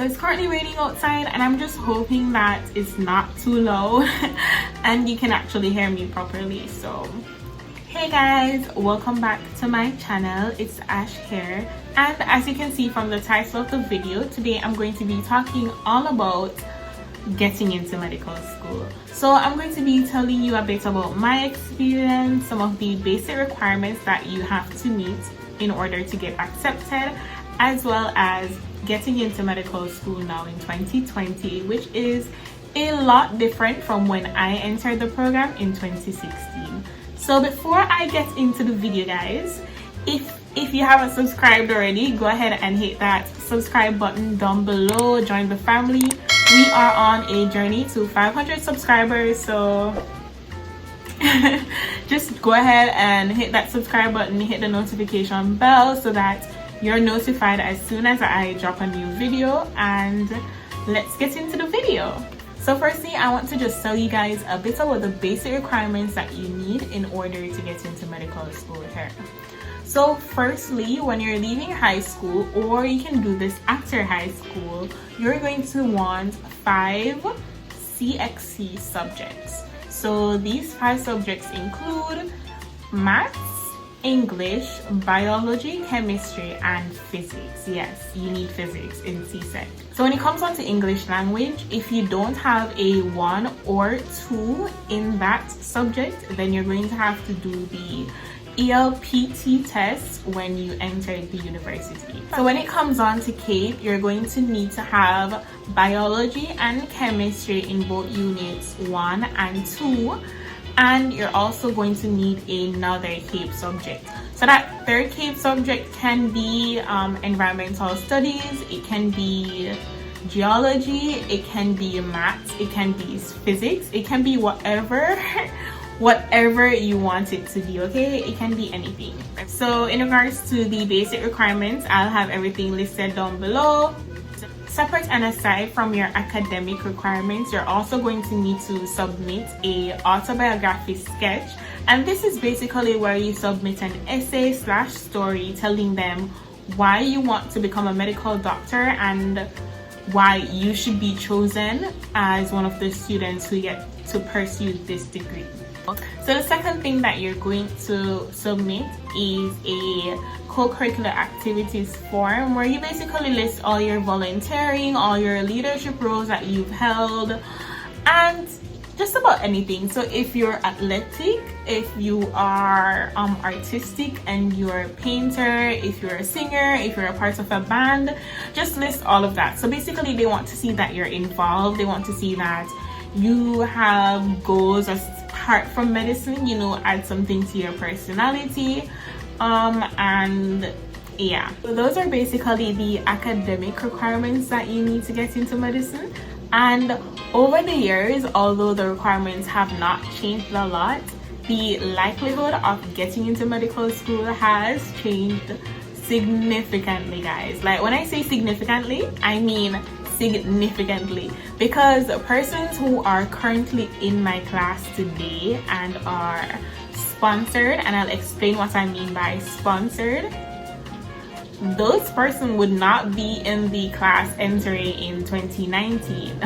So it's currently raining outside and I'm just hoping that it's not too low and you can actually hear me properly. So hey guys, welcome back to my channel. It's Ash here, and as you can see from the title of the video, today I'm going to be talking all about getting into medical school. So I'm going to be telling you a bit about my experience, some of the basic requirements that you have to meet in order to get accepted, as well as getting into medical school now in 2020, which is a lot different from when I entered the program in 2016. So before I get into the video, guys, if you haven't subscribed already, go ahead and hit that subscribe button down below. Join the family. We are on a journey to 500 subscribers, so just go ahead and hit that subscribe button, hit the notification bell so that you're notified as soon as I drop a new video. And let's get into the video. So firstly, I want to just tell you guys a bit about the basic requirements that you need in order to get into medical school here. So firstly, when you're leaving high school, or you can do this after high school, you're going to want 5 CXC subjects. So these 5 subjects include maths, English, biology, chemistry, and physics. Yes, you need physics in CSEC. So when it comes on to English language, if you don't have a 1 or 2 in that subject, then you're going to have to do the ELPT test when you enter the university. So when it comes on to CAPE, you're going to need to have biology and chemistry in both units 1 and 2. And you're also going to need another CAPE subject. So that third CAPE subject can be environmental studies, it can be geology, it can be maths, it can be physics, it can be whatever you want it to be, okay? It can be anything. So in regards to the basic requirements, I'll have everything listed down below. Separate and aside from your academic requirements, you're also going to need to submit a autobiography sketch, and this is basically where you submit an essay / story telling them why you want to become a medical doctor and why you should be chosen as one of the students who get to pursue this degree. So the second thing that you're going to submit is a co-curricular activities form where you basically list all your volunteering, all your leadership roles that you've held, and just about anything. So if you're athletic, if you are artistic and you're a painter, if you're a singer, if you're a part of a band, just list all of that. So basically they want to see that you're involved, they want to see that you have goals apart from medicine, you know, add something to your personality. And yeah, so those are basically the academic requirements that you need to get into medicine. And over the years, although the requirements have not changed a lot, the likelihood of getting into medical school has changed significantly, guys. Like when I say significantly, I mean significantly, because persons who are currently in my class today and are sponsored, and I'll explain what I mean by sponsored, those persons would not be in the class entering in 2019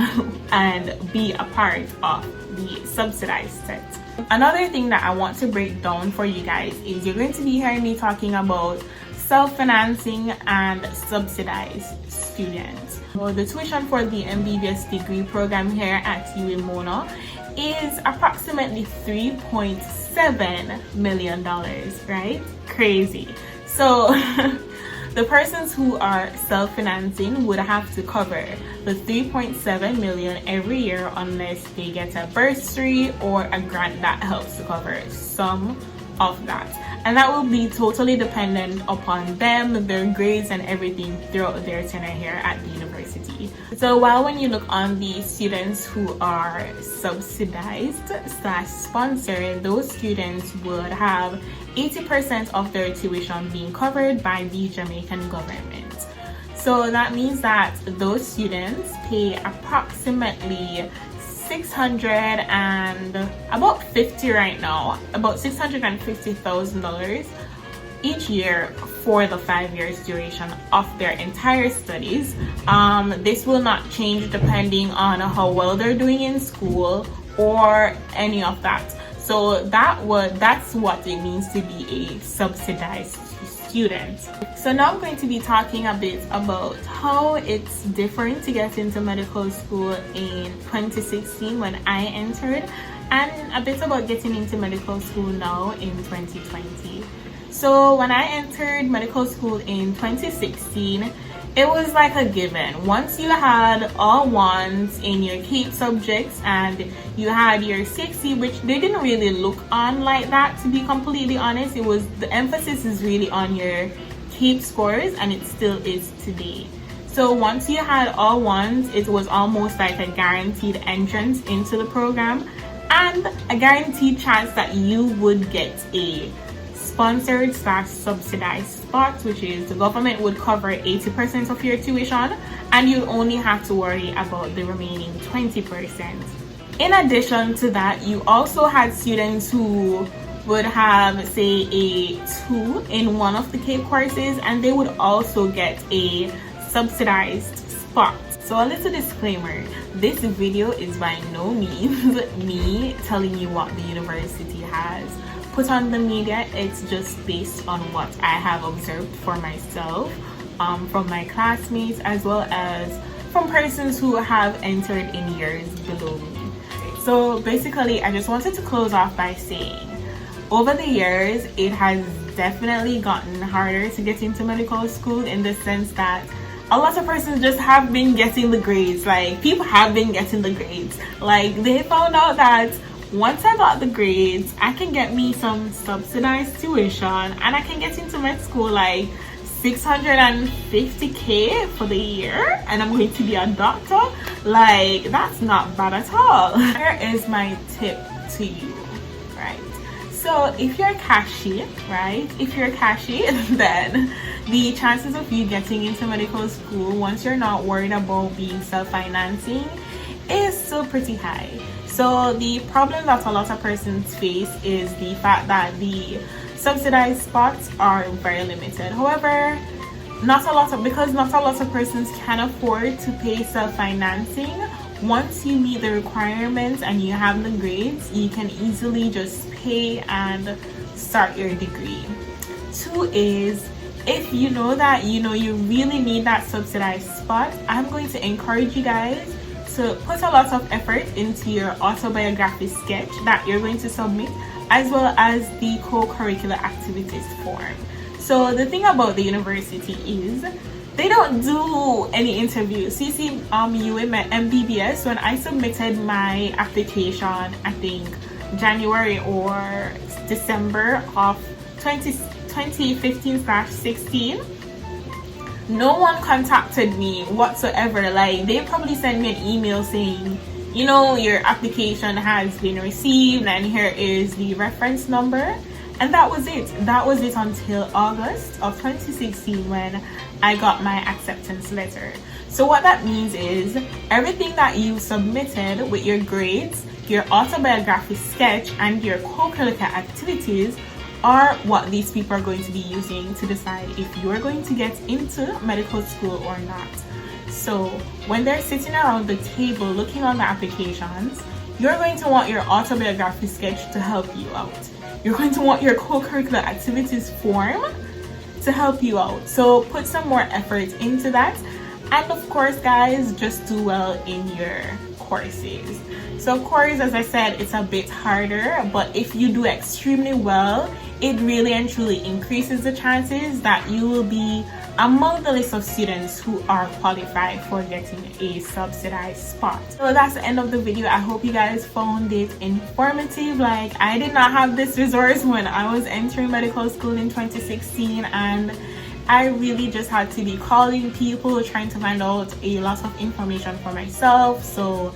and be a part of the subsidized set. Another thing that I want to break down for you guys is you're going to be hearing me talking about self-financing and subsidized students. So the tuition for the MBBS degree program here at UWI is approximately $3.7 million, right? Crazy. So the persons who are self-financing would have to cover the $3.7 million every year unless they get a bursary or a grant that helps to cover some of that. And that will be totally dependent upon them, their grades and everything throughout their tenure here at the university. So while when you look on the students who are subsidized / sponsored, those students would have 80% of their tuition being covered by the Jamaican government. So that means that those students pay approximately about $650,000 each year for the 5 years duration of their entire studies. This will not change depending on how well they're doing in school or any of that. So that's what it means to be a subsidized student. So now I'm going to be talking a bit about how it's different to get into medical school in 2016 when I entered, and a bit about getting into medical school now in 2020. So when I entered medical school in 2016, it was like a given. Once you had all ones in your CAPE subjects and you had your 60, which they didn't really look on like that, to be completely honest. It was, the emphasis is really on your CAPE scores, and it still is today. So once you had all ones, it was almost like a guaranteed entrance into the program and a guaranteed chance that you would get a sponsored / subsidized spot, which is the government would cover 80% of your tuition and you only have to worry about the remaining 20%. In addition to that, you also had students who would have, say, a 2 in one of the CAPE courses, and they would also get a subsidized spot. So a little disclaimer, this video is by no means me telling you what the university has put on the media. It's just based on what I have observed for myself, from my classmates, as well as from persons who have entered in years below me. So basically, I just wanted to close off by saying, over the years, it has definitely gotten harder to get into medical school, in the sense that a lot of persons just have been getting the grades. Like, people have been getting the grades. Like, they found out that once I got the grades, I can get me some subsidized tuition and I can get into med school like $650K for the year, and I'm going to be a doctor. Like, that's not bad at all. Here is my tip to you, right? So if you're cashy, right? If you're cashy, then the chances of you getting into medical school, once you're not worried about being self-financing, is still pretty high. So the problem that a lot of persons face is the fact that the subsidized spots are very limited. However, not a lot of persons can afford to pay self-financing. Once you meet the requirements and you have the grades, you can easily just pay and start your degree. 2 is, if you know that you really need that subsidized spot, I'm going to encourage you guys to put a lot of effort into your autobiography sketch that you're going to submit, as well as the co-curricular activities form. So the thing about the university is they don't do any interviews. You see, you in my MBBS, when I submitted my application, I think January or December of 2015/16, no one contacted me whatsoever. Like, they probably sent me an email saying, your application has been received and here is the reference number. And that was it. That was it until August of 2016 when I got my acceptance letter. So what that means is everything that you submitted with your grades, your autobiography sketch, and your co-curricular activities are what these people are going to be using to decide if you're going to get into medical school or not. So when they're sitting around the table looking on the applications, you're going to want your autobiography sketch to help you out. You're going to want your co-curricular activities form to help you out. So put some more effort into that. And of course, guys, just do well in your courses. So of course, as I said, it's a bit harder, but if you do extremely well, it really and truly increases the chances that you will be among the list of students who are qualified for getting a subsidized spot. So that's the end of the video. I hope you guys found it informative. Like, I did not have this resource when I was entering medical school in 2016, and I really just had to be calling people, trying to find out a lot of information for myself. So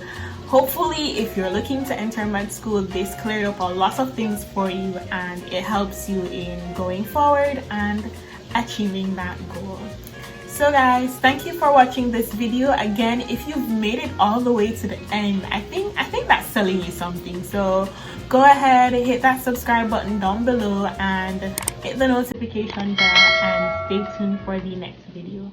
hopefully, if you're looking to enter med school, this cleared up a lot of things for you and it helps you in going forward and achieving that goal. So guys, thank you for watching this video. Again, if you've made it all the way to the end, I think that's telling you something. So go ahead, hit that subscribe button down below and hit the notification bell and stay tuned for the next video.